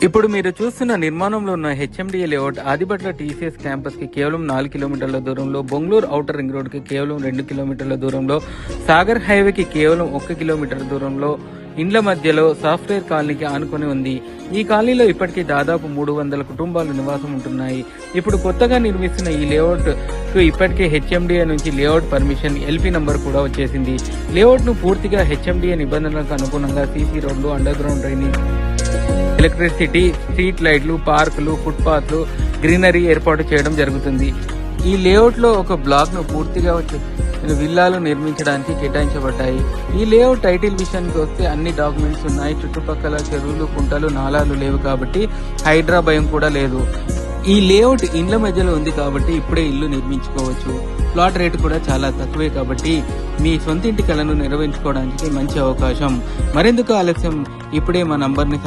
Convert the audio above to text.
ఇప్పుడు మీరు చూస్తున్న నిర్మాణంలో ఉన్న HMDA layout Adibatla TCS campus కి కేవలం 4 కిలోమీటర్ల దూరంలో, బొంగళూరు ఔటర్ రింగ్ రోడ్ కి కేవలం 2 కిలోమీటర్ల దూరంలో, సాగర్ హైవేకి కేవలం 1 కిలోమీటర్ దూరంలో, ఇండ్ల మధ్యలో సాఫ్ట్వేర్ కాలనీకి ఆనుకొని ఉంది. ఈ కాలనీలో ఇప్పటికీ దాదాపు 300 కుటుంబాలు నివాసం ఉంటున్నాయి. ఇప్పుడు కొత్తగా నిర్మిస్తున్న ఈ లేఅవుట్ కు ఇప్పటికే హెచ్ఎండిఏ నుంచి లేఅవుట్ పర్మిషన్, ఎల్పీ నంబర్ కూడా వచ్చేసింది. లేఅవుట్ ను పూర్తిగా హెచ్ఎండిఏ నిబంధనలకు అనుగుణంగా సీసీ రోడ్లు, under ground drainage, electricity, street లైట్లు, పార్కులు, ఫుట్పాత్లు, గ్రీనరీ ఏర్పాటు చేయడం జరుగుతుంది. ఈ లేఅవుట్ లో ఒక బ్లాక్ ను పూర్తిగా విల్లాలు నిర్మించడానికి కేటాయించబడ్డాయి. ఈ లేఅవుట్ టైటిల్ విషయానికి వస్తే అన్ని డాక్యుమెంట్స్ ఉన్నాయి. చుట్టుపక్కల చెరువులు, కుంటలు, నాలాలు లేవు కాబట్టి హైడ్రా భయం కూడా లేదు. ఈ లేఅవుట్ ఇండ్ల మధ్యలో ఉంది కాబట్టి ఇప్పుడే ఇల్లు నిర్మించుకోవచ్చు. ప్లాట్ రేటు కూడా చాలా తక్కువే కాబట్టి మీ సొంత ఇంటి కలను నెరవేర్చుకోవడానికి మంచి అవకాశం. మరెందుకు ఆలస్యం, ఇప్పుడే మా నంబర్ని